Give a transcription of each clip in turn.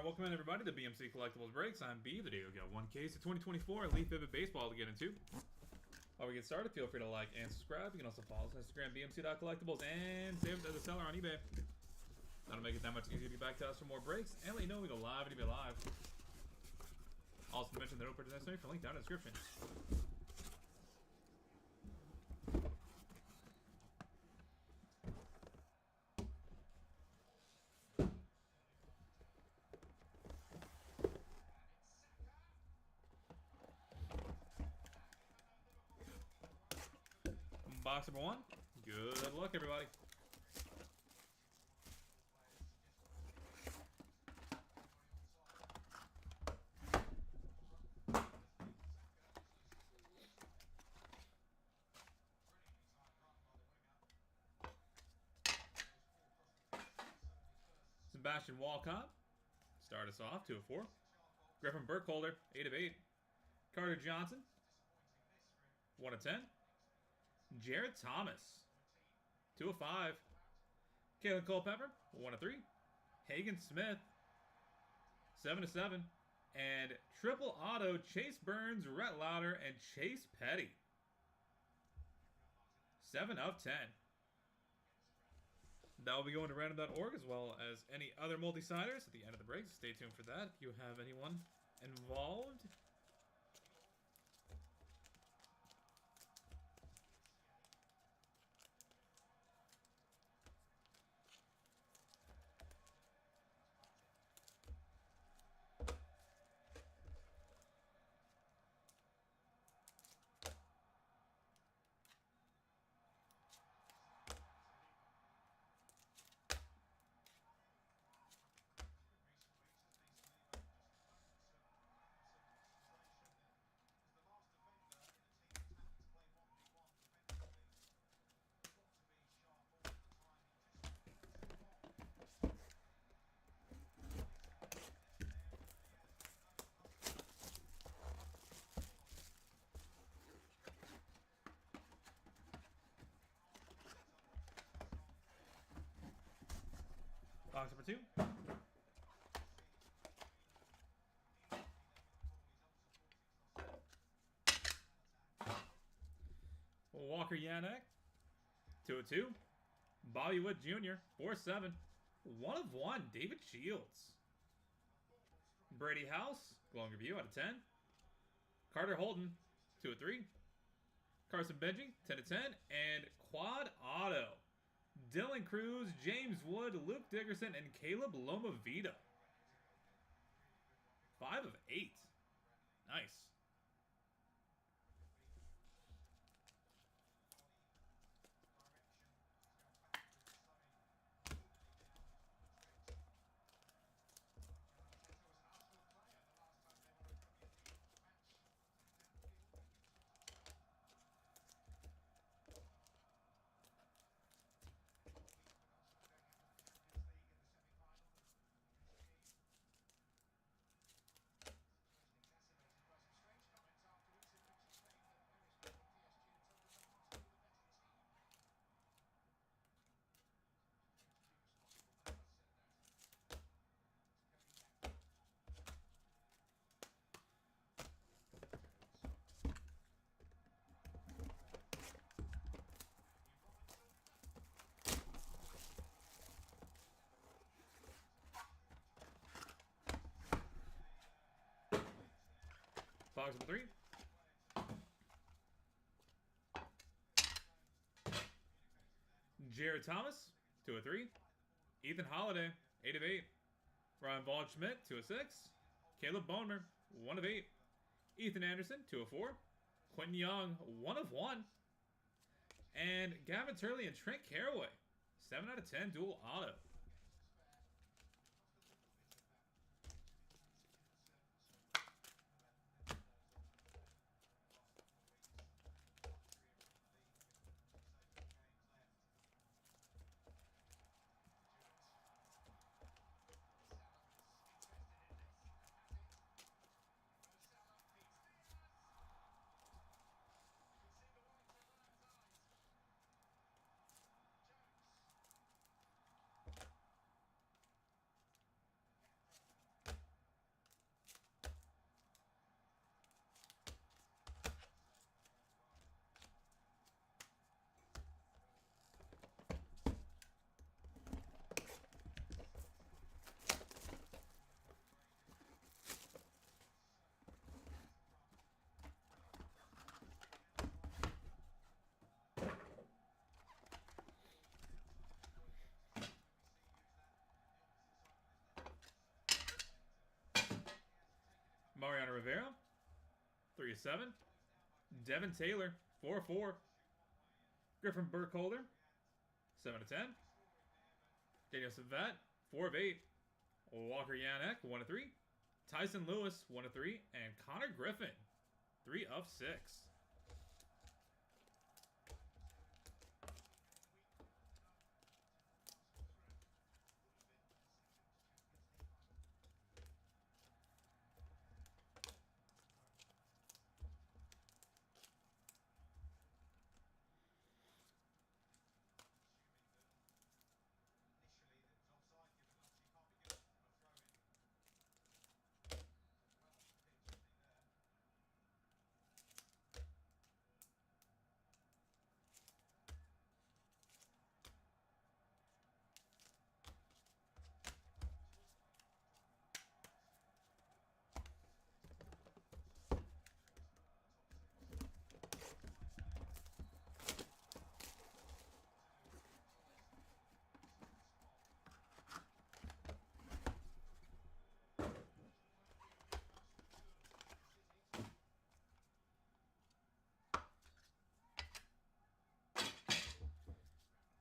Alright, welcome in everybody to BMC Collectibles Breaks. I'm B, the day we got one case of 2024 Elite Vivid Baseball to get into. While we get started, feel free to like and subscribe. You can also follow us on Instagram, bmc.collectibles, and save it as a seller on eBay. That'll make it that much easier to get back to us for more breaks, and let you know we go live and eBay Live. Also mention that no purchase necessary for link down in the description. Box number one. Good luck, everybody. Sebastian Walcott. Start us off, 2 of 4. Griffin Burkholder, 8 of 8. Carter Johnson, 1 of 10. Jared Thomas, 2 of 5. Kalen Culpepper, 1 of 3. Hagen Smith, 7 of 7. And triple auto, Chase Burns, Rhett Lauder, and Chase Petty, 7 of 10. That will be going to random.org as well as any other multi-siders at the end of the break. So stay tuned for that if you have anyone involved. Box number 2. Walker Yannick, 2 of 2. Bobby Wood Jr., 4 of 7. 1 of 1, David Shields. Brady House, glowing review out of 10. Carter Holton, 2 of 3. Carson Benji, 10 of 10. And quad auto, Dylan Cruz, James Wood, Luke Dickerson, and Caleb Lomavita, 5 of 8. Nice. Box number 3. Jared Thomas, 2 of 3. Ethan Holiday, 8 of 8. Ryan Waldschmidt, 2 of 6. Caleb Boner, 1 of 8. Ethan Anderson, 2 of 4. Quentin Young, 1 of 1. And Gavin Turley and Trent Caraway, 7 out of 10 dual auto. Tanner Rivera, 3 of 7. Devin Taylor, 4 of 4. Griffin Burkholder, 7 of 10. Daniel Savet, 4 of 8. Walker Yannick, 1 of 3. Tyson Lewis, 1 of 3. And Connor Griffin, 3 of 6.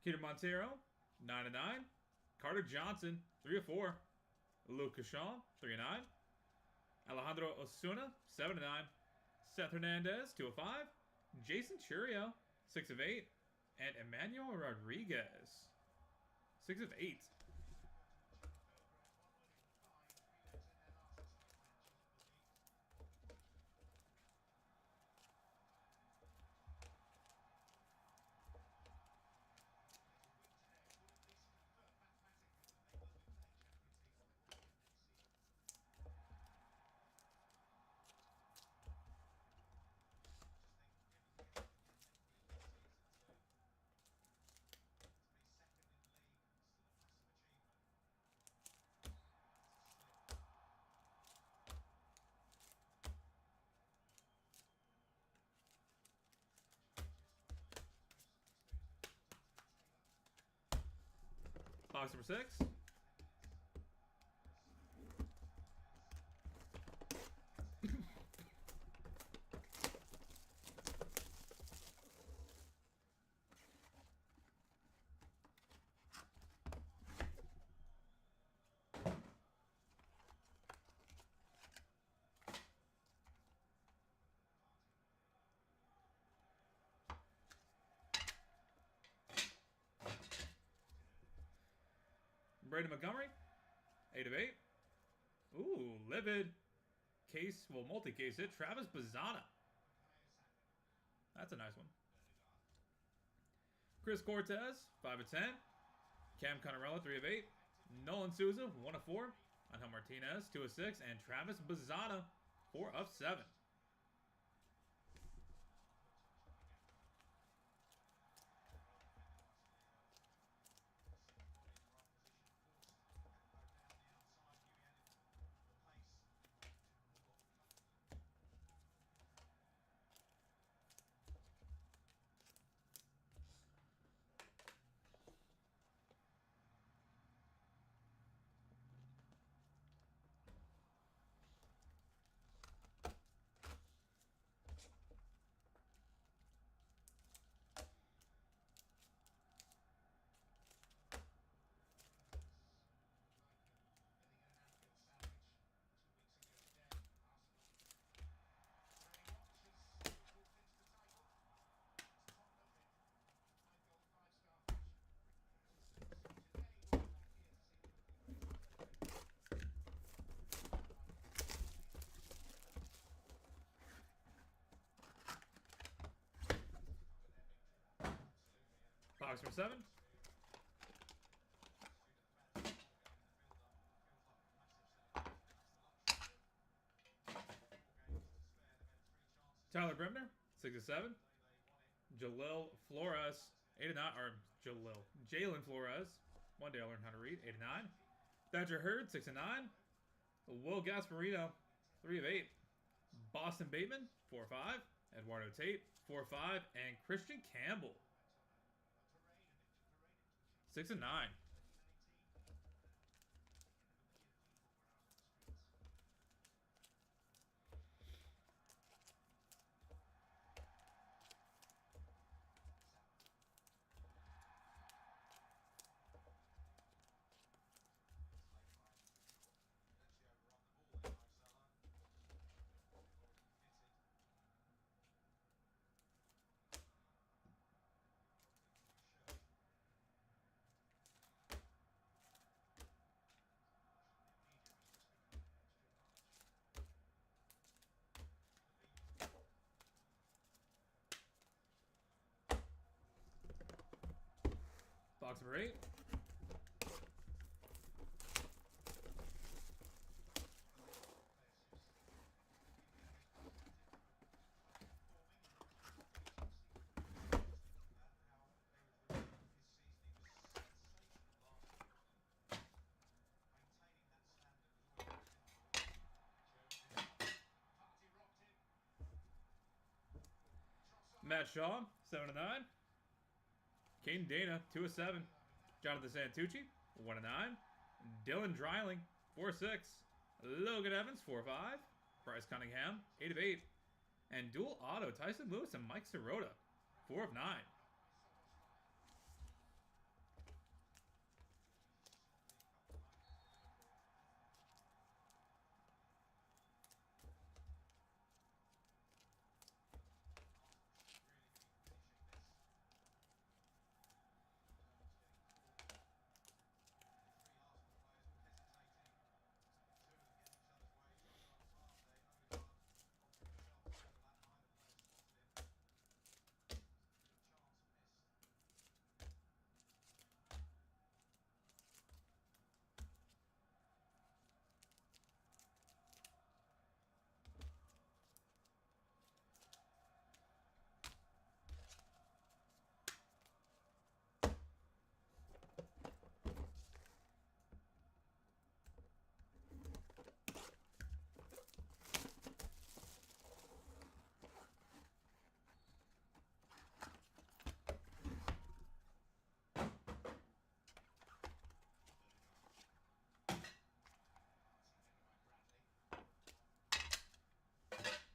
Keita Montero, 9 of 9. Carter Johnson, 3 of 4. Lucas Shaw, 3 of 9. Alejandro Osuna, 7 of 9. Seth Hernandez, 2 of 5. Jason Churio, 6 of 8. And Emmanuel Rodriguez, 6 of 8. Box number 6. Brady Montgomery, 8 of 8. Ooh, livid. Case, well, multi-case hit. Travis Bazzana. That's a nice one. Chris Cortez, 5 of 10. Cam Connerella, 3 of 8. Nolan Souza, 1 of 4. Angel Martinez, 2 of 6. And Travis Bazzana, 4 of 7. Box number 7. Tyler Bremner, 6 of 7. Jalil Flores, 8 of 9. Or Jalen Flores. One day I'll learn how to read. 8 of 9. Thatcher Hurd, 6 of 9. Will Gasparino, 3 of 8. Boston Bateman, 4 of 5. Eduardo Tate, 4 of 5. And Christian Campbell, 6 of 9. Box number 8. Matt Shaw, 7/9. Caden Dana, 2/7. Jonathan Santucci, 1/9. Dylan Dreiling, 4/6. Logan Evans, 4/5. Bryce Cunningham, 8/8. And dual auto, Tyson Lewis and Mike Sirota, 4/9.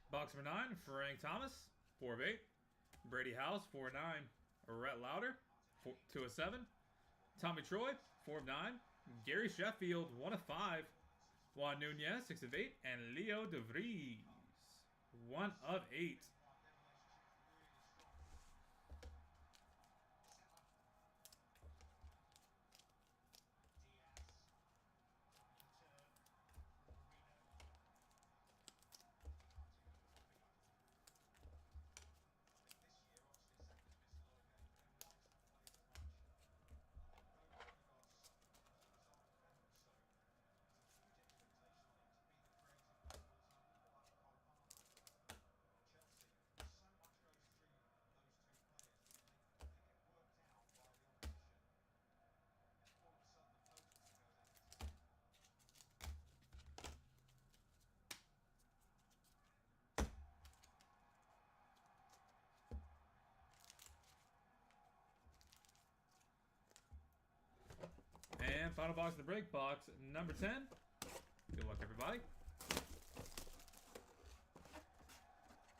Box number 9, Frank Thomas, 4/8. Brady House, 4/9. Rhett Lauder, 2/7. Tommy Troy, 4/9. Gary Sheffield, 1/5. Juan Nunez, 6/8. And Leo DeVries, 1/8. And final box of the break, box number 10. Good luck, everybody.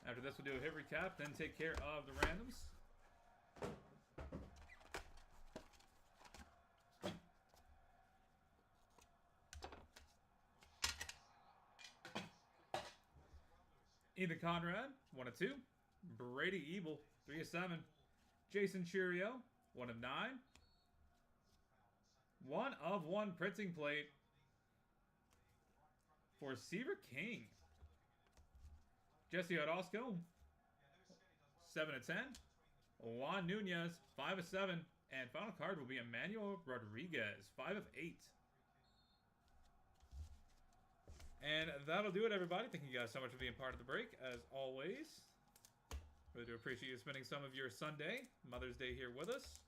After this, we'll do a hit recap, then take care of the randoms. Ethan Conrad, 1/2. Brady Ebel, 3/7. Jason Churio, 1/9. 1/1 printing plate for Seaver King. Jesse Orozco, 7/10. Juan Nunez, 5/7. And final card will be Emmanuel Rodriguez, 5/8. And that'll do it, everybody. Thank you guys so much for being part of the break, as always. Really do appreciate you spending some of your Sunday, Mother's Day here with us.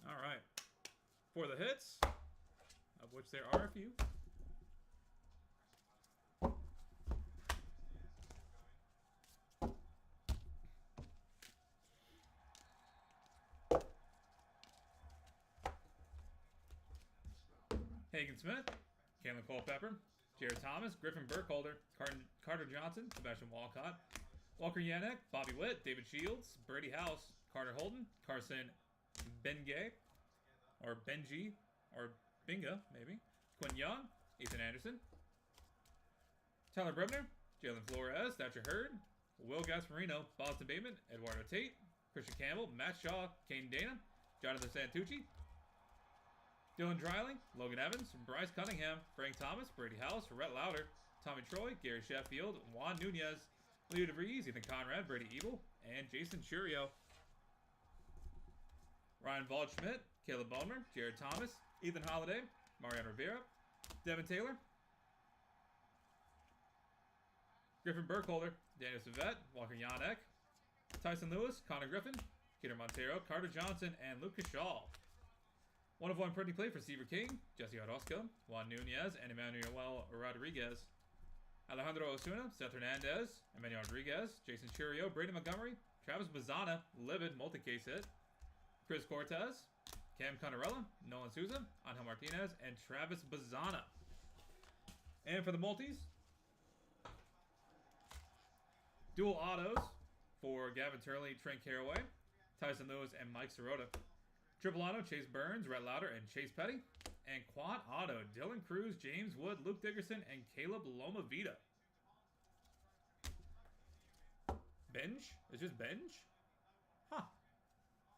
All right. For the hits, of which there are a few. Hagen Smith, Caitlin Culpepper, Jared Thomas, Griffin Burkholder, Carter Johnson, Sebastian Walcott, Walker Yannick, Bobby Witt, David Shields, Brady House, Carter Holden, Carson Bengay, or Benji, or Binga, maybe. Quinn Young, Ethan Anderson, Tyler Brebner, Jalen Flores, Thatcher Hurd, Will Gasparino, Boston Bateman, Eduardo Tate, Christian Campbell, Matt Shaw, Kane Dana, Jonathan Santucci, Dylan Dreiling, Logan Evans, Bryce Cunningham, Frank Thomas, Brady House, Rhett Lauder, Tommy Troy, Gary Sheffield, Juan Nunez, Leo DeVries, Ethan Conrad, Brady Ebel, and Jason Churio. Ryan Waldschmidt, Caleb Boner, Jared Thomas, Ethan Holiday, Mariano Rivera, Devin Taylor, Griffin Burkholder, Daniel Savette, Walker Yanek, Tyson Lewis, Connor Griffin, Peter Montero, Carter Johnson, and Lucas Shaw. 1 of 1 printing plate for Seaver King, Jesse Orozco, Juan Nunez, and Emmanuel Rodriguez. Alejandro Osuna, Seth Hernandez, Emmanuel Rodriguez, Jason Churio, Brady Montgomery, Travis Bazana, Livid, multi-case hit, Chris Cortez, Cam Conarella, Nolan Souza, Angel Martinez, and Travis Bazana. And for the multis, dual autos for Gavin Turley, Trent Carraway, Tyson Lewis, and Mike Sirota. Triple auto, Chase Burns, Rhett Lauder, and Chase Petty. And quad auto, Dylan Cruz, James Wood, Luke Dickerson, and Caleb Lomavita. Benj? It's just Benj? Huh.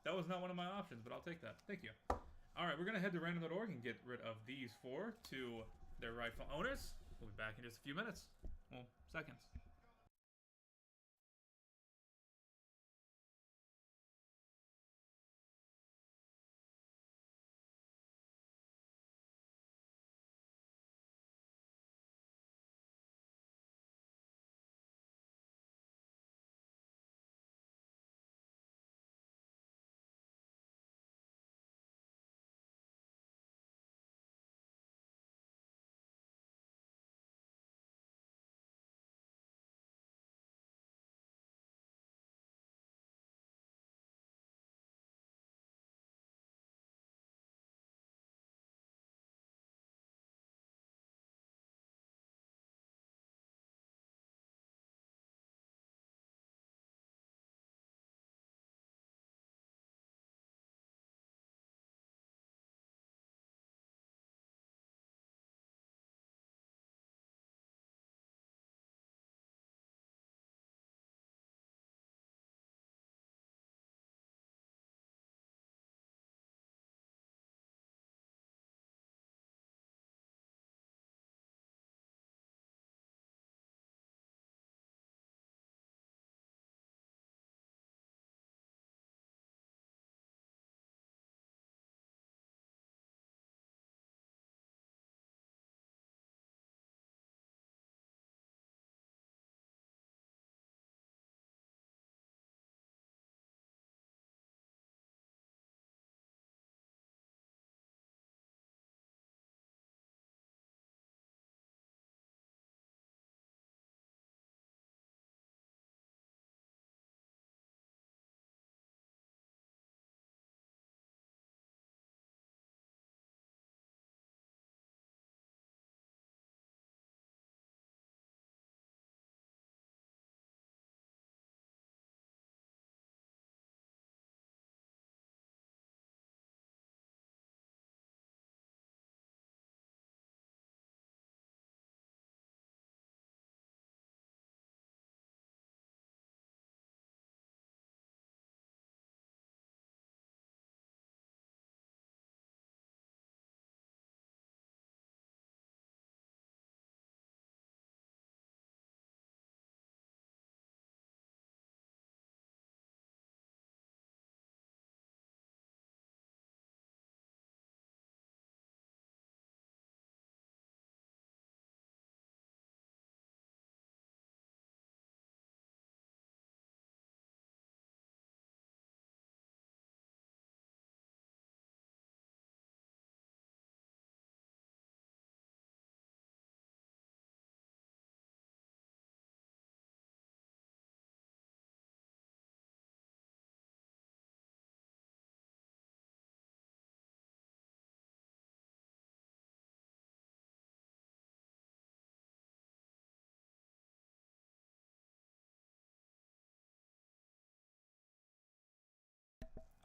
That was not one of my options, but I'll take that. Thank you. Alright, we're going to head to random.org and get rid of these 4 to their rightful owners. We'll be back in just a few minutes. Well, seconds.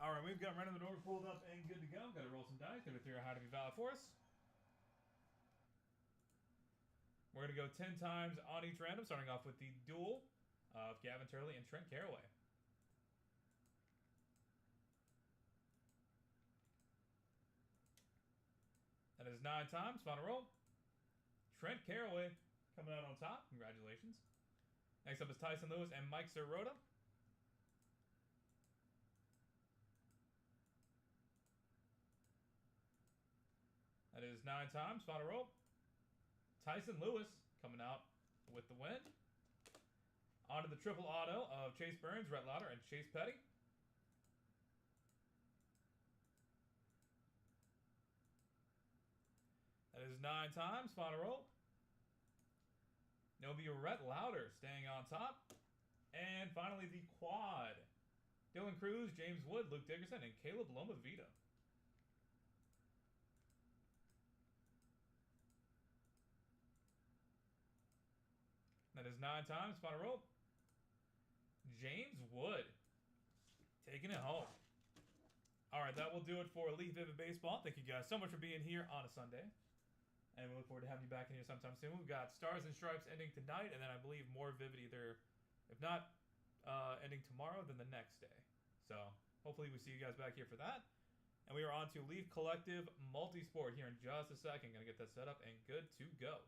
Alright, we've got random order pulled up and good to go. Gotta roll some dice. Gotta figure out how to be valid for us. We're gonna go 10 times on each random, starting off with the duel of Gavin Turley and Trent Caraway. That is 9 times. Final roll. Trent Caraway coming out on top. Congratulations. Next up is Tyson Lewis and Mike Sirota. That is 9 times. Final roll. Tyson Lewis coming out with the win. On to the triple auto of Chase Burns, Rhett Lauder, and Chase Petty. That is 9 times. Final roll. It'll be Rhett Lauder staying on top. And finally, the quad. Dylan Cruz, James Wood, Luke Dickerson, and Caleb Lomavita. That is 9 times. Final roll. James Wood taking it home. Alright, that will do it for Elite Vivid Baseball. Thank you guys so much for being here on a Sunday. And we look forward to having you back in here sometime soon. We've got Stars and Stripes ending tonight, and then I believe more Vivid either, if not ending tomorrow, then the next day. So hopefully we see you guys back here for that. And we are on to Leaf Collective Multisport here in just a second. Gonna get that set up and good to go.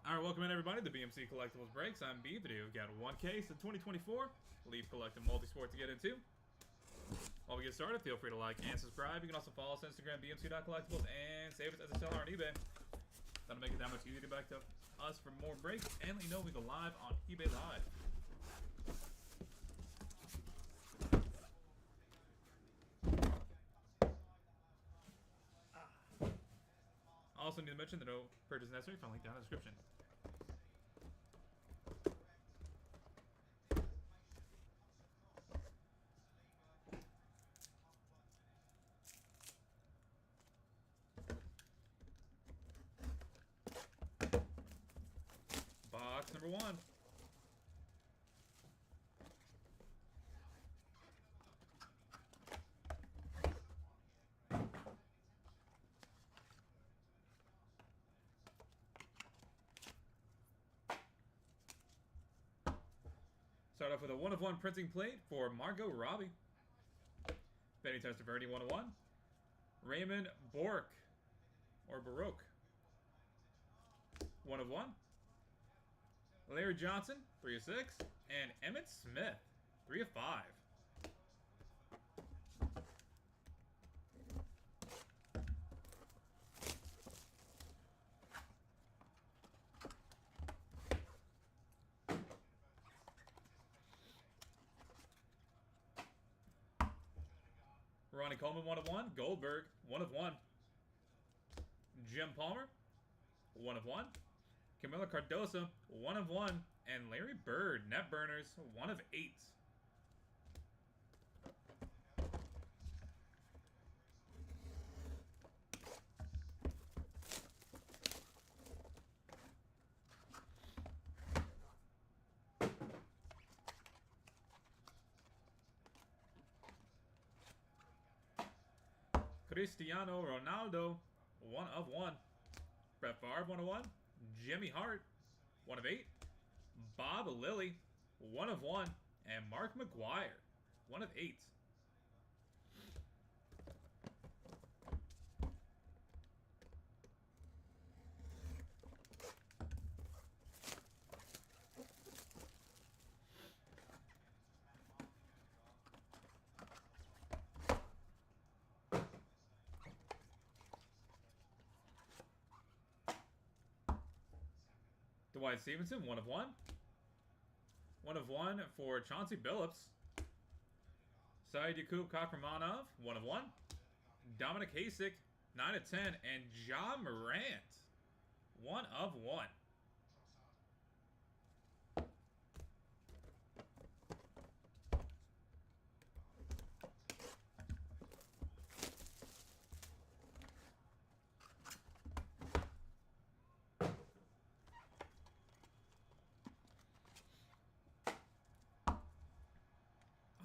Alright, welcome in everybody to BMC Collectibles Breaks. I'm B. Today we've got one case in 2024 Leaf Collecting Multisport to get into. While we get started, feel free to like and subscribe. You can also follow us on Instagram, bmc.collectibles, and save us as a seller on eBay. That'll make it that much easier to get back to us for more breaks. And let you know we go live on eBay Live. Also need to mention that no purchase necessary. Find a link down in the description. Box number 1. Start off with a 1/1 printing plate for Margot Robbie. Benny Testaverde 1/1. Raymond Bork or Baroque 1/1. Larry Johnson 3/6, and Emmett Smith 3/5. Ronnie Coleman 1/1. Goldberg 1/1. Jim Palmer 1/1. Camila Cardoso 1/1. And Larry Bird net burners 1/8. Cristiano Ronaldo 1/1. Brett Favre 1/1. Jimmy Hart 1/8. Bob Lilly 1/1. And Mark McGuire 1/8. Dwight Stevenson 1/1. 1/1 for Chauncey Billups. Said Yakub Kakramanov 1/1. Dominic Hasek 9/10, and Ja Morant 1/1.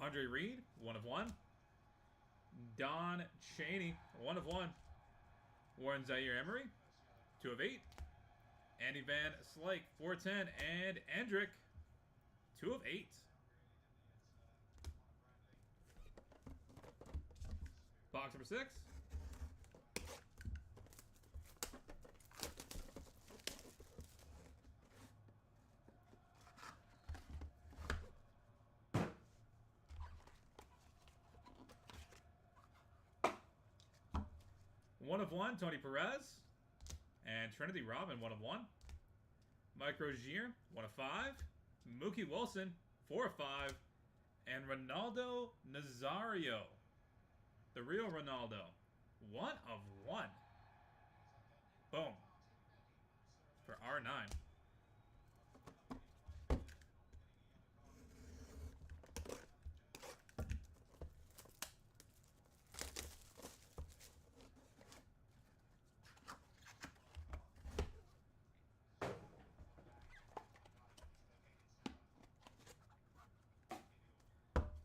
Andre Reed 1/1. Don Chaney 1/1. Warren Zaire Emery 2/8. Andy Van Slyke 4/10, and Endrick 2/8. Box number 6. One of 1, Tony Perez. And Trinity Robin 1/1. Mike Rozier 1/5. Mookie Wilson 4/5. And Ronaldo Nazario, the real Ronaldo 1/1. Boom. For R9.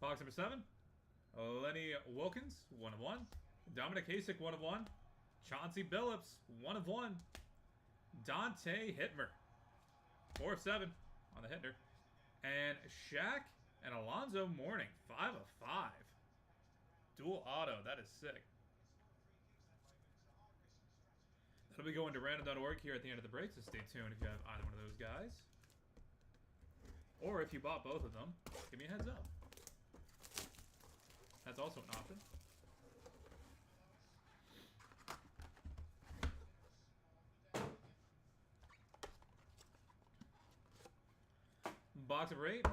Box number 7. Lenny Wilkins 1/1. Dominic Hasek 1/1. Chauncey Billups 1/1. Dante Hitmer 4/7 on the Hitler. And Shaq and Alonzo Mourning 5/5. Dual auto. That is sick. That'll be going to random.org here at the end of the break, so stay tuned if you have either one of those guys. Or if you bought both of them, give me a heads up. That's also an option. Box of 8.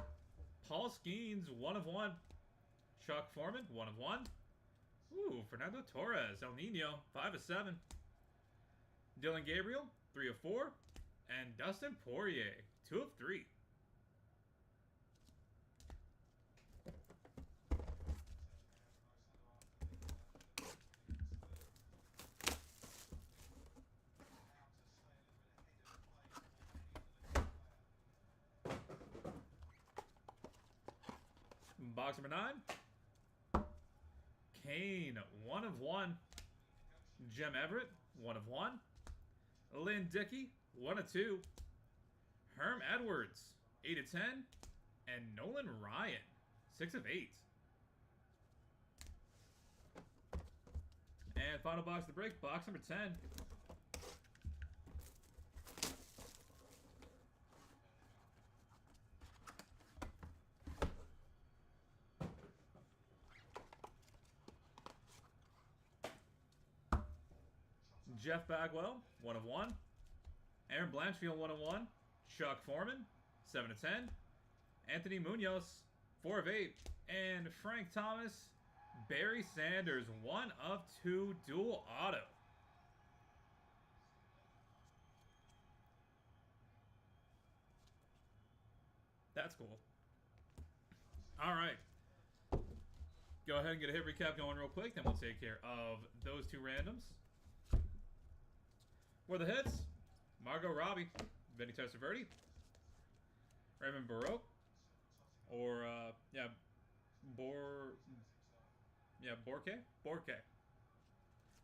Paul Skeens, 1 of 1. Chuck Foreman, 1 of 1. Ooh, Fernando Torres, El Nino, 5 of 7. Dylan Gabriel, 3 of 4. And Dustin Poirier, 2 of 3. Box number 9. Kane, 1 of 1. Jim Everett, 1 of 1. Lynn Dickey, 1 of 2. Herm Edwards, 8 of 10. And Nolan Ryan, 6 of 8. And final box of the break, box number 10. Jeff Bagwell, 1 of 1. Aaron Blanchfield, 1 of 1. Chuck Foreman, 7 of 10. Anthony Munoz, 4 of 8. And Frank Thomas, Barry Sanders, 1 of 2 dual auto. That's cool. All right. Go ahead and get a hit recap going real quick, then we'll take care of those 2 randoms. For the hits, Margot Robbie, Vinny Testaverde, Raymond Baroque, or Borke,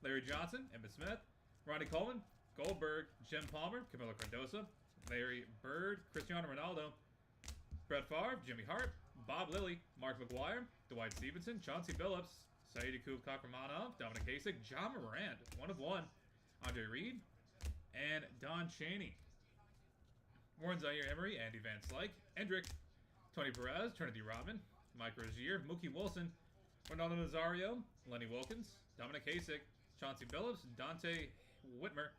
Larry Johnson, Emmitt Smith, Ronnie Coleman, Goldberg, Jim Palmer, Camilo Cardoso, Larry Bird, Cristiano Ronaldo, Brett Favre, Jimmy Hart, Bob Lilly, Mark McGuire, Dwight Stevenson, Chauncey Billups, Saeed Akub Kakramanov, Dominic Hasek, John Morant, 1 of 1, Andre Reed, and Don Chaney. Warren Zaire Emery, Andy Van Slyke, Endrick, Tony Perez, Trinity Rodman, Mike Rozier, Mookie Wilson, Ronaldo Nazario, Lenny Wilkins, Dominic Hasek, Chauncey Billups, Dante Whitner,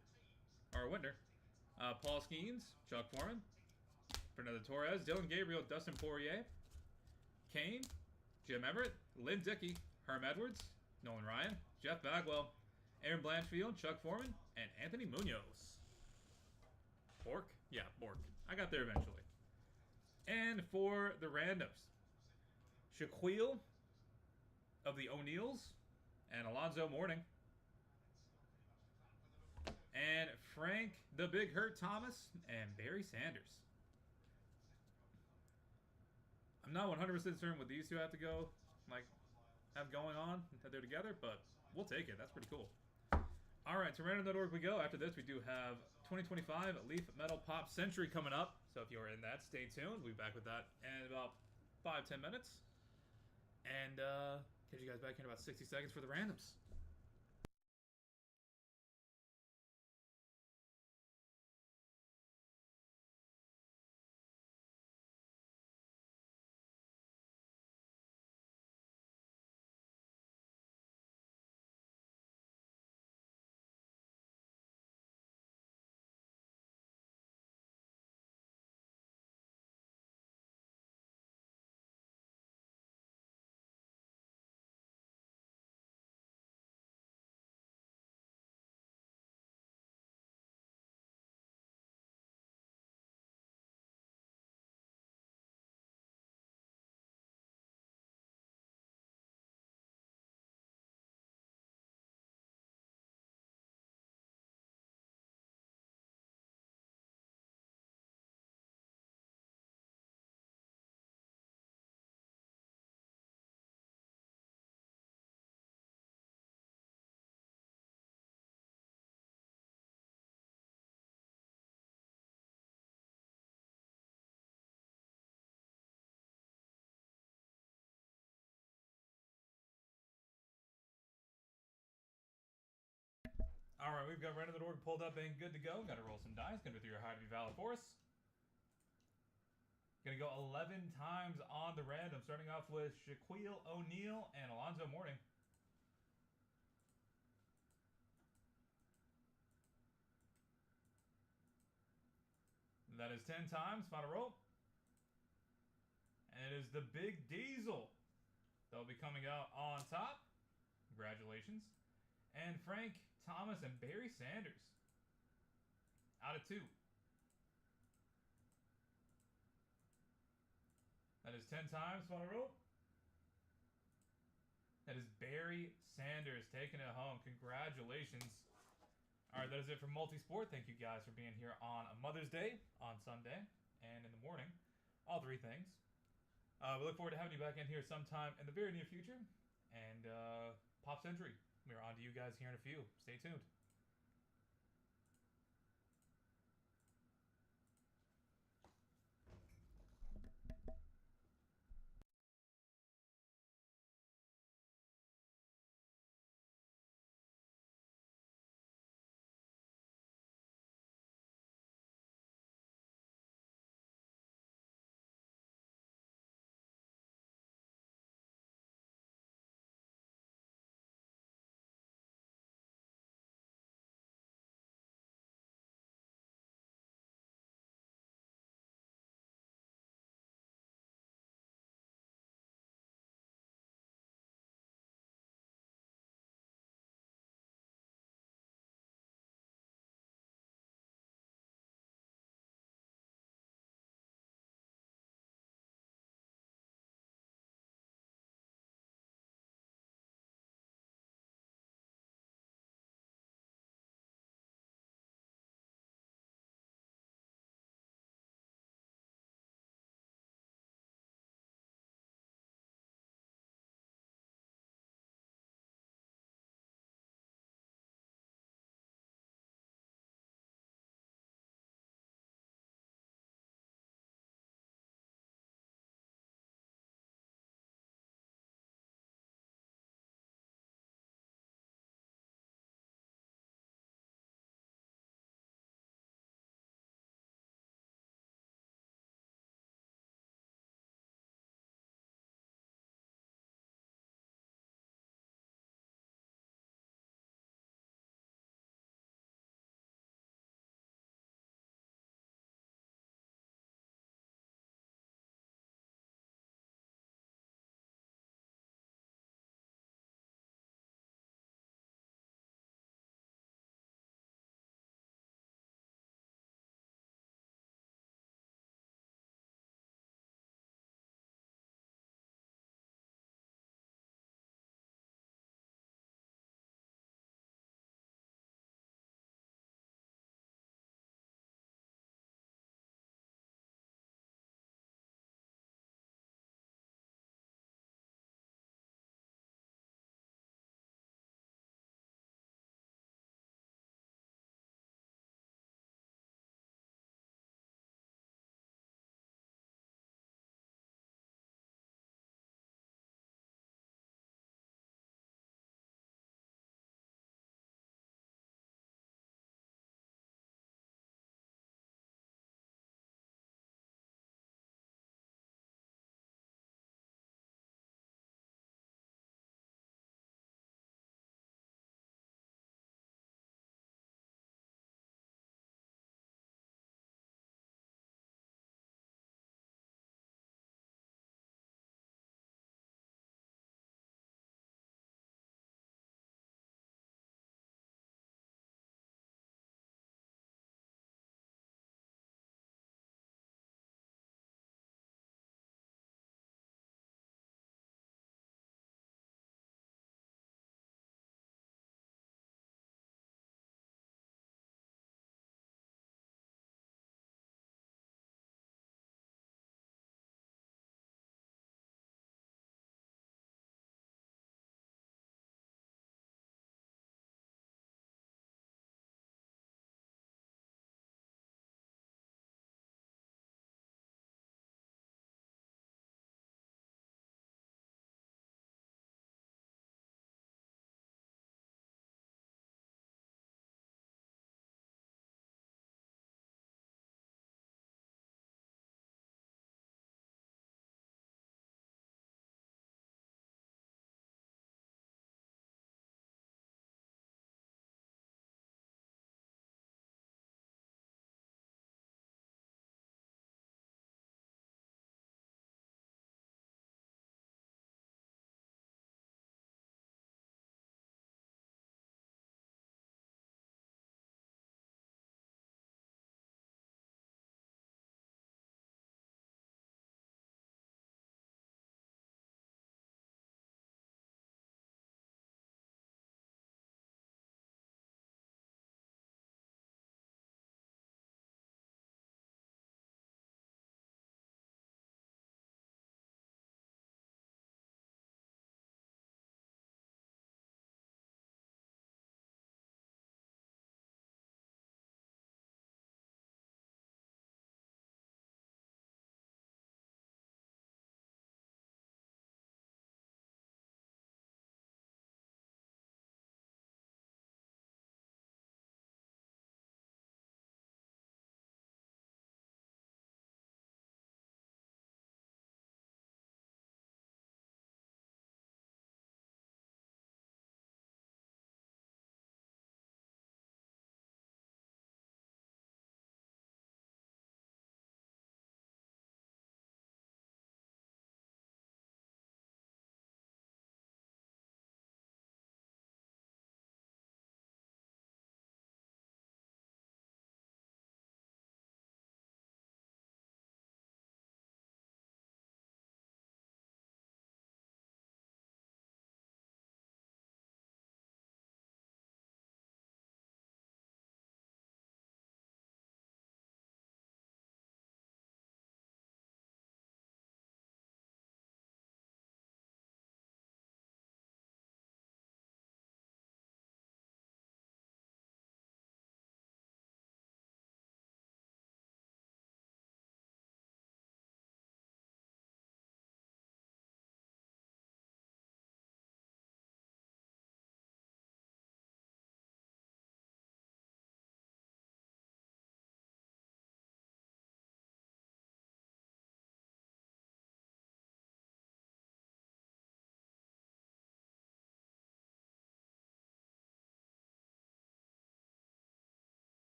Paul Skeens, Chuck Foreman, Fernando Torres, Dylan Gabriel, Dustin Poirier, Kane, Jim Everett, Lynn Dickey, Herm Edwards, Nolan Ryan, Jeff Bagwell, Aaron Blanchfield, Chuck Foreman, and Anthony Munoz. Bork? Yeah, Bork. I got there eventually. And for the randoms, Shaquille of the O'Neills and Alonzo Mourning. And Frank the Big Hurt Thomas and Barry Sanders. I'm not 100% certain what these 2 have to go, have going on, that they're together, but we'll take it. That's pretty cool. All right, to random.org we go. After this, we do have 2025 Leaf Metal Pop Century coming up. So if you're in that, stay tuned. We'll be back with that in about 5-10 minutes. And catch you guys back in about 60 seconds for the randoms. All right, we've got random org pulled up and good to go. Got to roll some dice. Going to be through your high to be valid for us. Going to go 11 times on the random, starting off with Shaquille O'Neal and Alonzo Mourning. That is 10 times. Final roll. And it is the Big Diesel. They'll be coming out on top. Congratulations. And Frank Thomas and Barry Sanders. Out of 2. That is 10 times. Final roll. That is Barry Sanders taking it home. Congratulations. All right, that is it for Multisport. Thank you guys for being here on a Mother's Day, on Sunday, and in the morning. All 3 things. We look forward to having you back in here sometime in the very near future. And Pop Century. We're on to you guys here in a few. Stay tuned.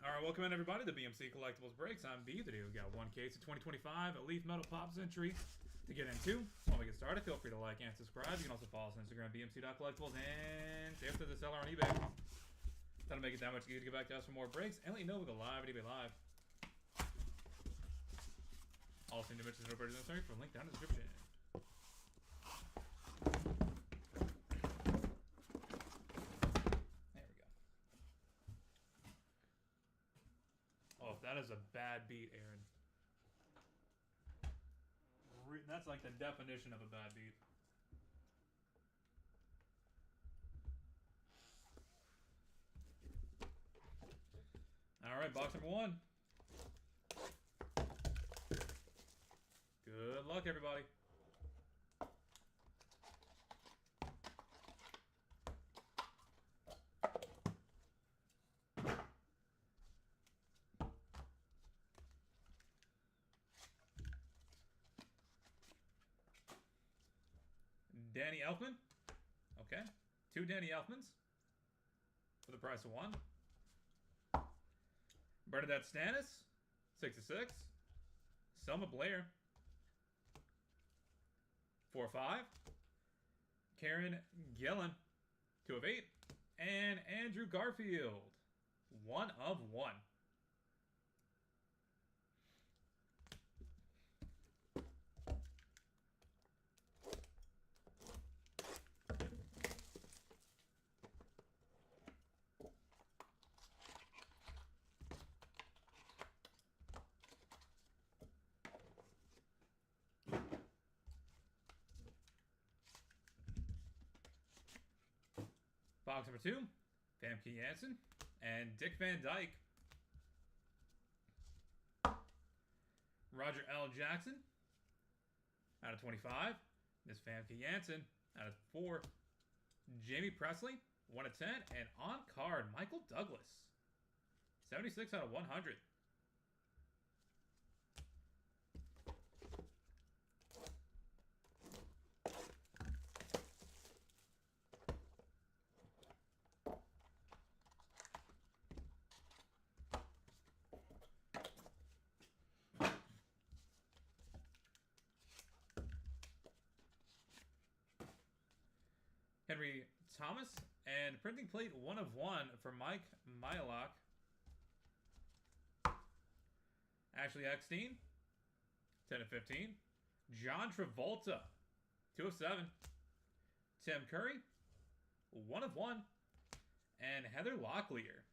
Alright, welcome in everybody to BMC Collectibles Breaks. I'm B. Today we've got one case of 2025 Elite Metal Pop Century to get into. While we get started, feel free to like and subscribe. You can also follow us on Instagram, bmc.collectibles, and say after the seller on eBay. That'll make it that much easier to get back to us for more breaks and let you know we go live at eBay Live. All same dimensions and operators necessary for a link down in the description. There we go. Oh, that is a bad beat, Aaron. That's like the definition of a bad beat. Alright, box number 1. Good luck, everybody. Danny Elfman. Okay. 2 Danny Elfmans for the price of 1. Bernadette Stannis, 6 of 6. Selma Blair, 4 of 5. Karen Gillen, 2 of 8. And Andrew Garfield, 1 of 1. Box number 2, Famke Janssen and Dick Van Dyke. Roger L. Jackson out of 25. Miss Famke Janssen out of 4. Jamie Presley, 1 of 10. And on card, Michael Douglas, 76 out of 100. Henry Thomas and printing plate 1 of 1 for Mike Mylock. Ashley Eckstein, 10 of 15. John Travolta, 2 of 7. Tim Curry, 1 of 1. And Heather Locklear,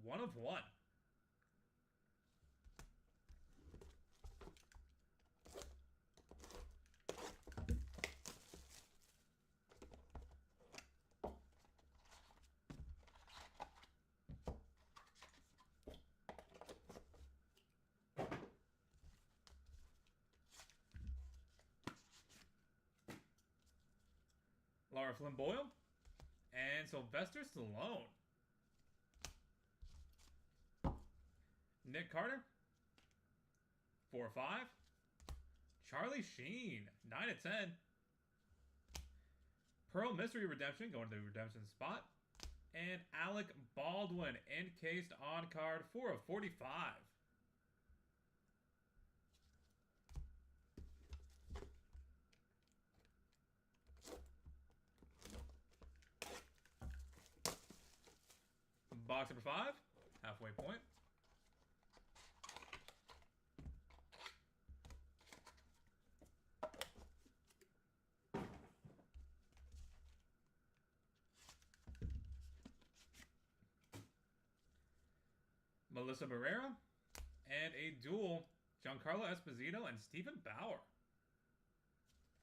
1 of 1. Laura Flynn Boyle and Sylvester Stallone. Nick Carter, 4 of 5. Charlie Sheen, 9 of 10. Pearl Mystery Redemption going to the redemption spot. And Alec Baldwin encased on card, 4 of 45. Box number 5, halfway point. Melissa Barrera and a duel, Giancarlo Esposito and Stephen Bauer.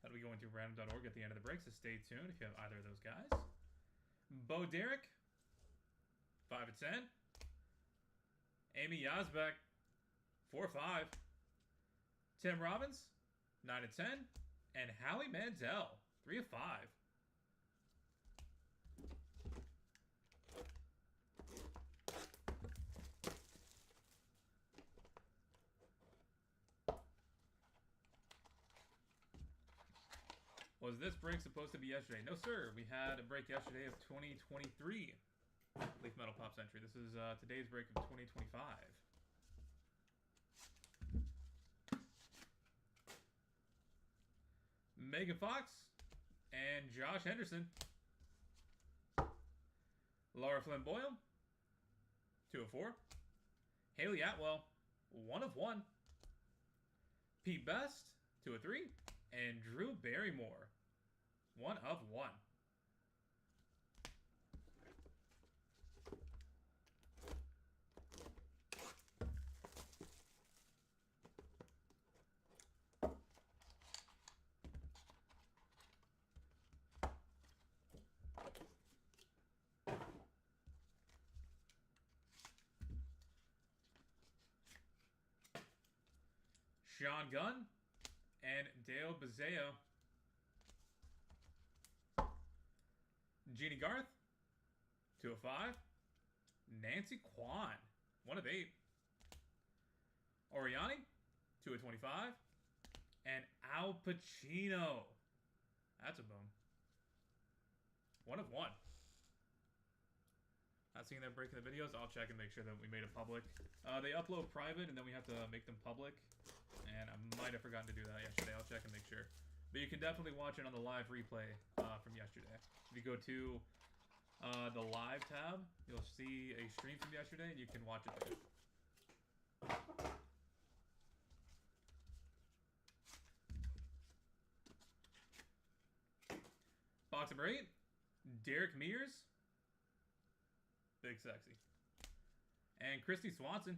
That'll be going to random.org at the end of the break, so stay tuned if you have either of those guys. Bo Derek, 5 of 10. Amy Yazbek, 4 of 5. Tim Robbins, 9 of 10. And Howie Mandel, 3 of 5. Was this break supposed to be yesterday? No, sir. We had a break yesterday of 2023. Leaf Metal Pop Century. This is today's break of 2025. Megan Fox and Josh Henderson. Laura Flynn Boyle, 2 of 4. Haley Atwell, 1 of 1. Pete Best, 2 of 3. And Drew Barrymore, 1 of 1. Sean Gunn and Dale Bazeo. Jeannie Garth, 2 of 5. Nancy Kwan, 1 of 8. Oriani, 2 of 25. And Al Pacino. That's a boom. 1 of 1. Not seeing them breaking the videos. I'll check and make sure that we made it public. They upload private and then we have to make them public. And I might have forgotten to do that yesterday. I'll check and make sure. But you can definitely watch it on the live replay from yesterday. If you go to the live tab, you'll see a stream from yesterday and you can watch it there. Box number 8, Derek Mears. Big Sexy. And Christy Swanson.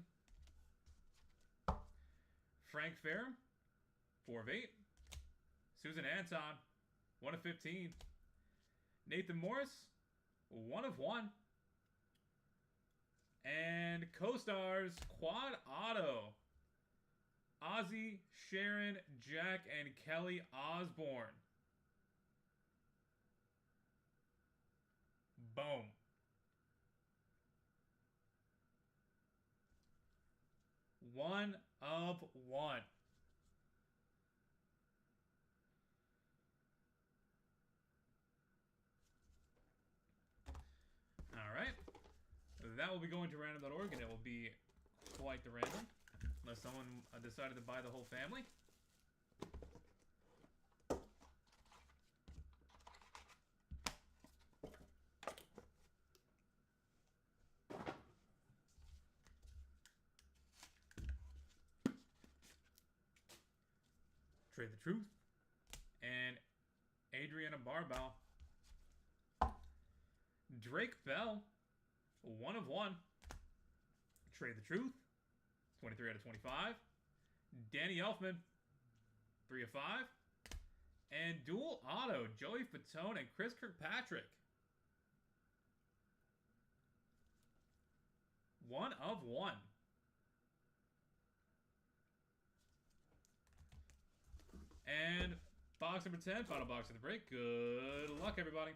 Frank Fair, 4 of 8. Susan Anton, 1 of 15. Nathan Morris, 1 of 1. And co-stars Quad Auto. Ozzy, Sharon, Jack, and Kelly Osborne. Boom. One of 1. Alright. That will be going to random.org and it will be quite the random. Unless someone decided to buy the whole family. Trade the Truth, and Adriana Barbow. Drake Bell, 1 of 1. Trade the Truth, 23 out of 25. Danny Elfman, 3 of 5. And dual auto, Joey Fatone and Chris Kirkpatrick. 1 of 1. And box number 10, final box of the break. Good luck, everybody.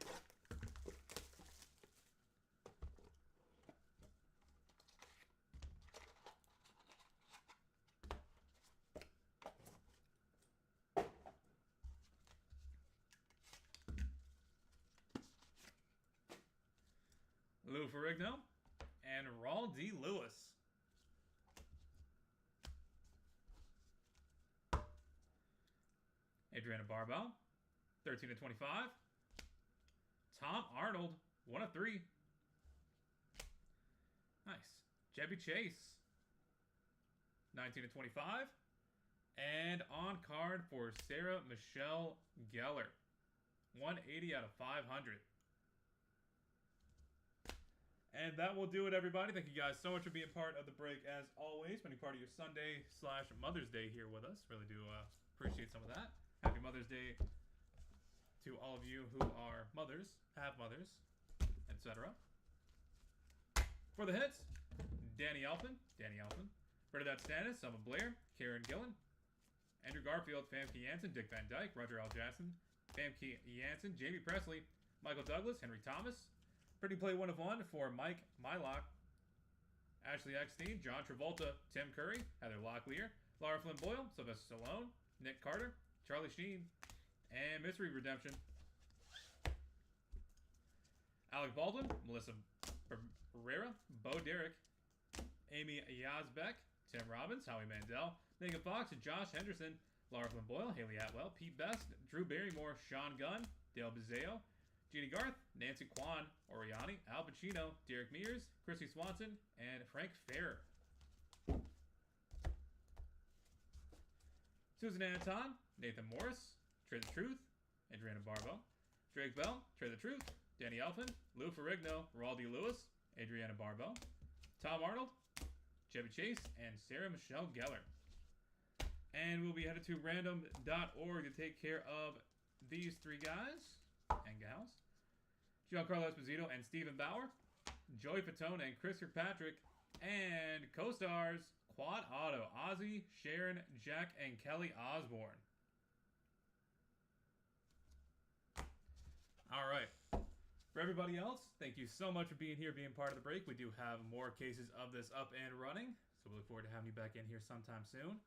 Lou Ferrigno and Raul D. Lewis. Adriana Barbow, 13 of 25. Tom Arnold, 1 of 3. Nice. Jebby Chase, 19 of 25. And on card for Sarah Michelle Gellar, 180 out of 500. And that will do it, everybody. Thank you guys so much for being part of the break, as always. Spending part of your Sunday/Mother's Day here with us. Really do appreciate some of that. Happy Mother's Day to all of you who are mothers, have mothers, etc. For the hits, Danny Elfman. Bernadette Stannis, Selma Blair, Karen Gillen, Andrew Garfield, Famke Janssen, Dick Van Dyke, Roger L. Jackson, Famke Janssen, Jamie Presley, Michael Douglas, Henry Thomas. Pretty Play 1 of 1 for Mike Mylock, Ashley Eckstein, John Travolta, Tim Curry, Heather Locklear, Laura Flynn Boyle, Sylvester Stallone, Nick Carter, Charlie Sheen, and Mystery Redemption. Alec Baldwin, Melissa Herrera, Bo Derek, Amy Yazbek, Tim Robbins, Howie Mandel, Megan Fox, Josh Henderson, Laura Boyle, Haley Atwell, Pete Best, Drew Barrymore, Sean Gunn, Dale Bezeo, Jeannie Garth, Nancy Kwan, Oriani, Al Pacino, Derek Mears, Chrissy Swanson, and Frank Fair. Susan Anton, Nathan Morris, Trey the Truth, Adriana Barbo, Drake Bell, Trey the Truth, Danny Elfin, Lou Ferrigno, Raldi Lewis, Adriana Barbo, Tom Arnold, Chevy Chase, and Sarah Michelle Geller. And we'll be headed to random.org to take care of these three guys and gals. Giancarlo Esposito and Stephen Bauer, Joey Fatone and Chris Kirkpatrick, and co-stars Quad Auto, Ozzy, Sharon, Jack, and Kelly Osborne. All right. For everybody else, thank you so much for being here, being part of the break. We do have more cases of this up and running, so we look forward to having you back in here sometime soon.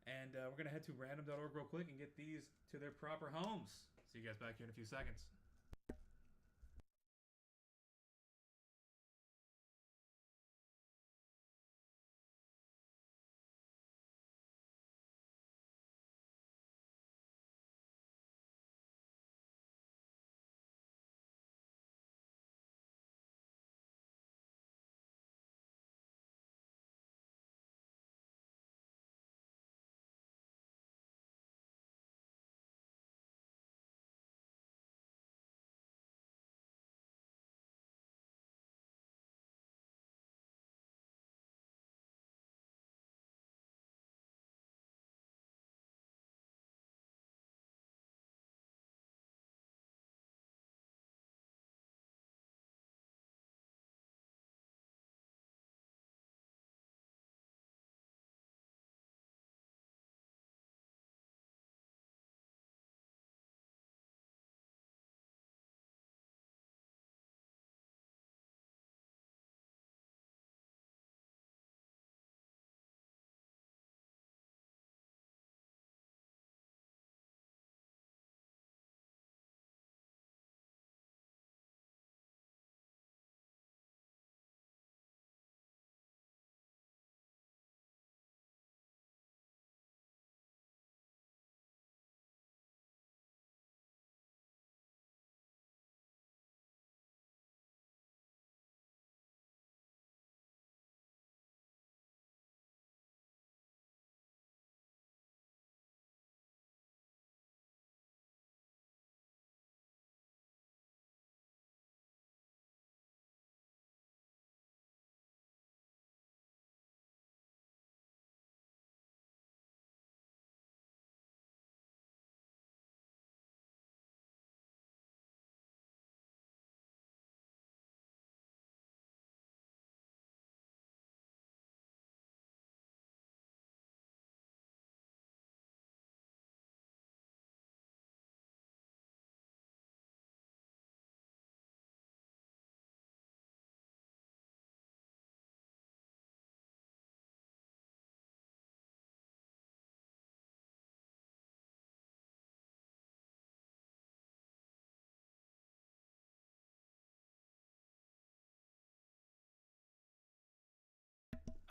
And we're going to head to random.org real quick and get these to their proper homes. See you guys back here in a few seconds.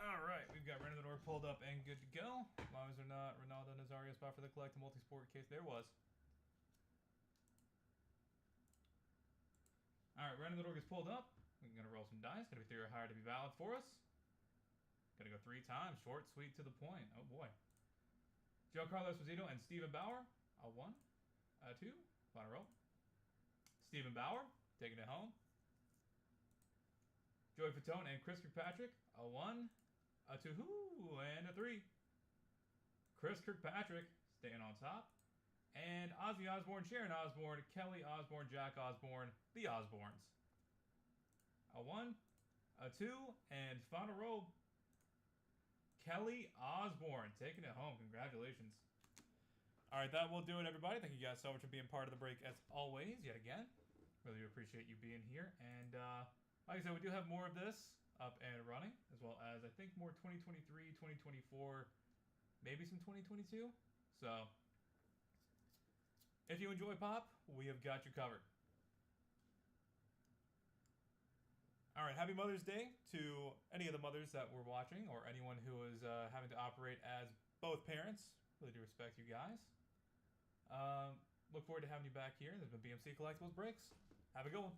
All right, we've got random.org pulled up and good to go. As long as they're not Ronaldo Nazario spot for the collect multi-sport case. There was. All right, random.org is pulled up. We're going to roll some dice. Going to be 3 or higher to be valid for us. Got to go 3 times. Short, sweet, to the point. Oh, boy. Giancarlo Esposito and Stephen Bauer. A 1. A 2. Final roll. Stephen Bauer taking it home. Joey Fatone and Chris Kirkpatrick. A 1. A 2. And a 3. Chris Kirkpatrick staying on top. And Ozzy Osbourne, Sharon Osbourne, Kelly Osbourne, Jack Osbourne, the Osbournes. A 1, a 2, and final roll. Kelly Osbourne taking it home. Congratulations. All right, that will do it, everybody. Thank you guys so much for being part of the break as always, yet again. Really appreciate you being here. And like I said, we do have more of this up and running, as well as I think more 2023, 2024, maybe some 2022. So if you enjoy Pop, we have got you covered. All right, happy Mother's Day to any of the mothers that were watching or anyone who is having to operate as both parents. Really do respect you guys. Look forward to having you back here. This has been BMC Collectibles Breaks. Have a good one.